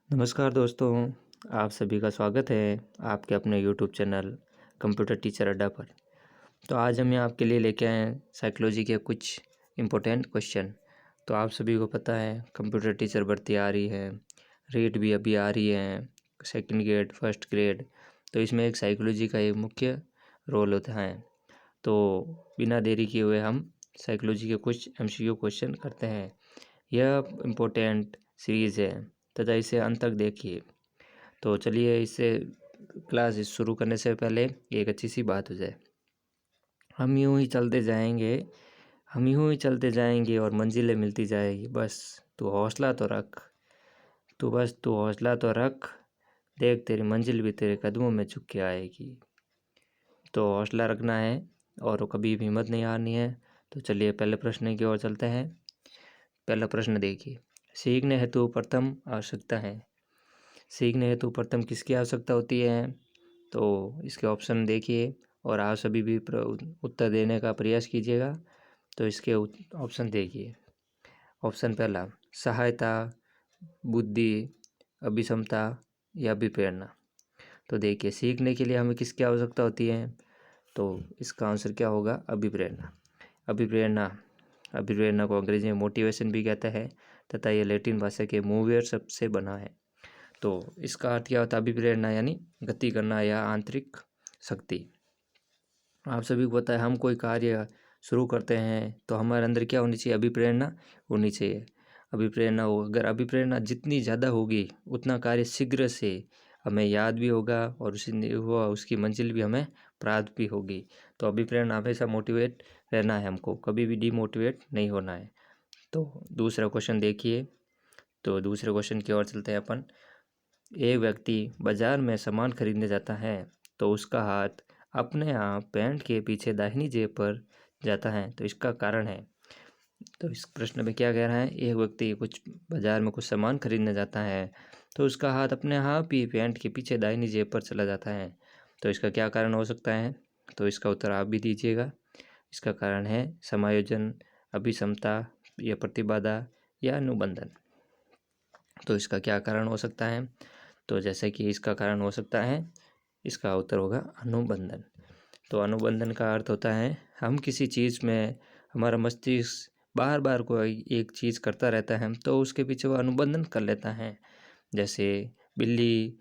नमस्कार दोस्तों, आप सभी का स्वागत है आपके अपने यूट्यूब चैनल कंप्यूटर टीचर अड्डा पर। तो आज हम आपके लिए लेके आए हैं साइकोलॉजी के कुछ इम्पोर्टेंट क्वेश्चन। तो आप सभी को पता है कंप्यूटर टीचर भर्ती आ रही है, रेट भी अभी आ रही है, सेकंड ग्रेड, फर्स्ट ग्रेड। तो इसमें एक साइकोलॉजी का एक मुख्य रोल होता है। तो बिना देरी किए हुए हम साइकोलॉजी के कुछ MCQ क्वेश्चन करते हैं। यह इम्पोर्टेंट सीरीज़ है तथा इसे अंत तक देखिए। तो चलिए इससे क्लास शुरू करने से पहले एक अच्छी सी बात हो जाए। हम यूं ही चलते जाएंगे और मंजिलें मिलती जाएगी। बस तू हौसला तो रख, देख तेरी मंजिल भी तेरे कदमों में झुक के आएगी। तो हौसला रखना है और कभी भी हिम्मत नहीं हारनी है। तो चलिए पहले प्रश्न की ओर चलते हैं। पहला प्रश्न देखिए, सीखने हेतु प्रथम आवश्यकता है। सीखने हेतु प्रथम किसकी आवश्यकता होती है? तो इसके ऑप्शन देखिए और आप सभी भी उत्तर देने का प्रयास कीजिएगा। तो इसके ऑप्शन देखिए। ऑप्शन पहला, सहायता, बुद्धि, अभिक्षमता या अभिप्रेरणा। तो देखिए सीखने के लिए हमें किसकी आवश्यकता होती है? तो इसका आंसर क्या होगा? अभिप्रेरणा। अभिप्रेरणा को अंग्रेजी में मोटिवेशन भी कहता है तथा ये लैटिन भाषा के मूवियर शब्द से बना है। तो इसका अर्थ क्या होता है? अभिप्रेरणा यानी गति करना या आंतरिक शक्ति। आप सभी को पता है हम कोई कार्य शुरू करते हैं तो हमारे अंदर क्या होनी चाहिए? अभिप्रेरणा होनी चाहिए। अभिप्रेरणा हो, अगर अभिप्रेरणा जितनी ज़्यादा होगी उतना कार्य शीघ्र से हमें याद भी होगा और उसकी मंजिल भी हमें प्राप्त भी होगी। तो अभिप्रेरणा हमेशा मोटिवेट रहना है, हमको कभी भी डिमोटिवेट नहीं होना है। तो दूसरा क्वेश्चन देखिए। तो दूसरे क्वेश्चन की ओर चलते हैं अपन। एक व्यक्ति बाजार में सामान खरीदने जाता है तो उसका हाथ अपने आप पैंट के पीछे दाहिनी जेब पर जाता है, तो इसका कारण है। तो इस प्रश्न में क्या कह रहा है? एक व्यक्ति बाजार में कुछ सामान खरीदने जाता है तो उसका हाथ अपने आप ही पैंट के पीछे दाहिनी जेब पर चला जाता है, तो इसका क्या कारण हो सकता है? तो इसका उत्तर आप भी दीजिएगा। इसका कारण है समायोजन, अभिक्षमता या प्रतिबाधा या अनुबंधन। तो इसका क्या कारण हो सकता है? तो जैसे कि इसका कारण हो सकता है, इसका उत्तर होगा अनुबंधन। तो अनुबंधन का अर्थ होता है हम किसी चीज़ में, हमारा मस्तिष्क बार बार कोई एक चीज़ करता रहता है तो उसके पीछे वो अनुबंधन कर लेता है। जैसे बिल्ली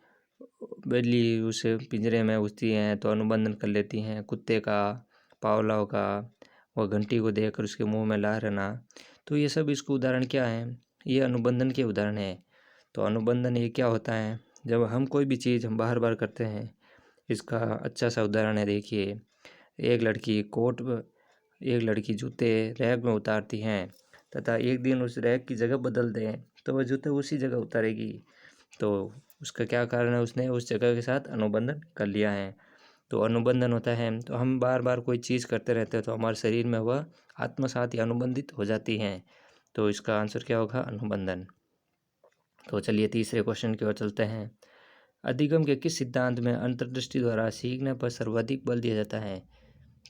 उसे पिंजरे में घुसती हैं तो अनुबंधन कर लेती हैं। कुत्ते का, पावलाव का, वह घंटी को देखकर उसके मुंह में ला रहना। तो ये सब इसको उदाहरण क्या है? ये अनुबंधन के उदाहरण है। तो अनुबंधन ये क्या होता है? जब हम कोई भी चीज़ हम बार बार करते हैं। इसका अच्छा सा उदाहरण है, देखिए एक लड़की जूते रैक में उतारती हैं तथा एक दिन उस रैक की जगह बदल दें तो वह जूते उसी जगह उतारेगी। तो उसका क्या कारण है? उसने उस जगह के साथ अनुबंधन कर लिया है। तो अनुबंधन होता है तो हम बार बार कोई चीज़ करते रहते हैं तो हमारे शरीर में वह आत्मसात या अनुबंधित हो जाती हैं। तो इसका आंसर क्या होगा? अनुबंधन। तो चलिए तीसरे क्वेश्चन की ओर चलते हैं। अधिगम के किस सिद्धांत में अंतर्दृष्टि द्वारा सीखने पर सर्वाधिक बल दिया जाता है?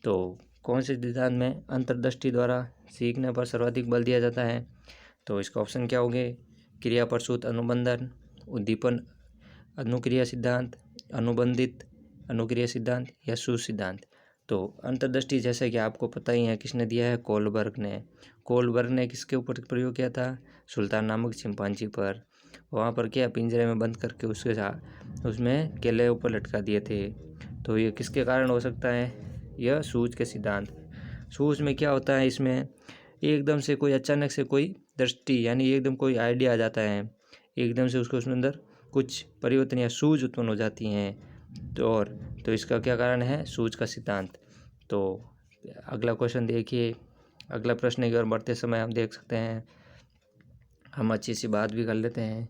तो कौन से सिद्धांत में अंतर्दृष्टि द्वारा सीखने पर सर्वाधिक बल दिया जाता है? तो इसका ऑप्शन क्या होंगे? क्रिया प्रसूत अनुबंधन, उद्दीपन अनुक्रिया सिद्धांत, अनुबंधित अनुक्रिया सिद्धांत या सूज सिद्धांत। तो अंतर्दृष्टि जैसे कि आपको पता ही है किसने दिया है? कोलबर्ग ने किसके ऊपर प्रयोग किया था? सुल्तान नामक चिंपांजी पर। वहाँ पर क्या, पिंजरे में बंद करके उसके साथ उसमें केले ऊपर लटका दिए थे। तो ये किसके कारण हो सकता है? यह सूज के सिद्धांत। सूज में क्या होता है? इसमें एकदम से कोई अचानक से कोई दृष्टि यानी एकदम कोई आइडिया आ जाता है, एकदम से उसके अंदर कुछ परिवर्तन या सूझ उत्पन्न हो जाती हैं। तो इसका क्या कारण है? सूझ का सिद्धांत। तो अगला क्वेश्चन देखिए। अगला प्रश्न की ओर बढ़ते समय हम देख सकते हैं, हम अच्छी सी बात भी कर लेते हैं।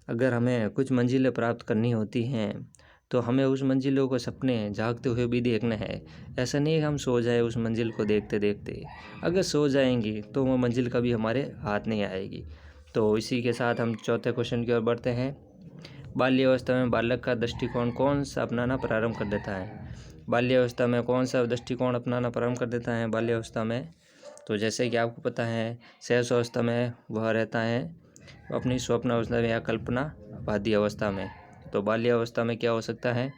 अगर हमें कुछ मंजिलें प्राप्त करनी होती हैं तो हमें उस मंजिलों को सपने जागते हुए भी देखना है। ऐसा नहीं है हम सो जाए उस मंजिल को देखते देखते। अगर सो जाएंगे तो वो मंजिल कभी हमारे हाथ नहीं आएगी। तो इसी के साथ हम चौथे क्वेश्चन की ओर बढ़ते हैं। बाल्यावस्था में बालक का दृष्टिकोण कौन सा अपनाना प्रारंभ कर देता है? बाल्यावस्था में कौन सा दृष्टिकोण अपनाना प्रारंभ कर देता है बाल्यावस्था में? तो जैसे कि आपको पता है शैशवावस्था में वह रहता है अपनी स्वप्न अवस्था में या कल्पना वादी अवस्था में। तो बाल्यावस्था में क्या हो सकता है?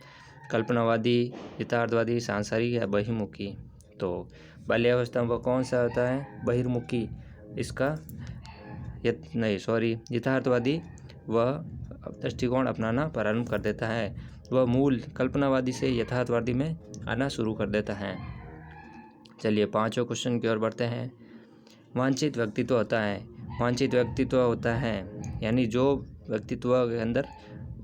कल्पनावादी, यथार्थवादी, सांसारिक या बहिर्मुखी। तो बाल्यावस्था में वह कौन सा होता है? बहिर्मुखी। इसका यथार्थवादी वह दृष्टिकोण अपनाना प्रारंभ कर देता है। वह मूल कल्पनावादी से यथार्थवादी में आना शुरू कर देता है। चलिए 5वें क्वेश्चन की ओर बढ़ते हैं। वांछित व्यक्तित्व होता है। वांछित व्यक्तित्व होता है यानी जो व्यक्तित्व के अंदर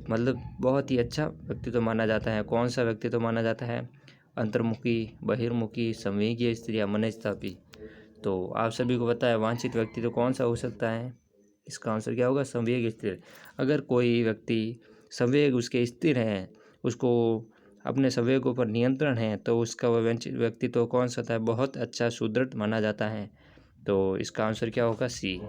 मतलब बहुत ही अच्छा व्यक्तित्व माना जाता है। कौन सा व्यक्तित्व माना जाता है? अंतर्मुखी, बहिर्मुखी, संवेगीय स्त्री या मनस्तापी। तो आप सभी को पता है वांछित व्यक्तित्व कौन सा हो सकता है? इसका आंसर क्या होगा? संवेग स्थिर। अगर कोई व्यक्ति संवेग उसके स्थिर हैं, उसको अपने संवेगों पर नियंत्रण है, तो उसका वह व्यक्तित्व कौन सा था? बहुत अच्छा सुदृढ़ माना जाता है। तो इसका आंसर क्या होगा? सी।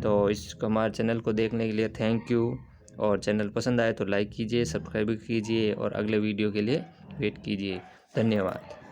तो हमारे चैनल को देखने के लिए थैंक यू। और चैनल पसंद आए तो लाइक कीजिए, सब्सक्राइब कीजिए और अगले वीडियो के लिए वेट कीजिए। धन्यवाद।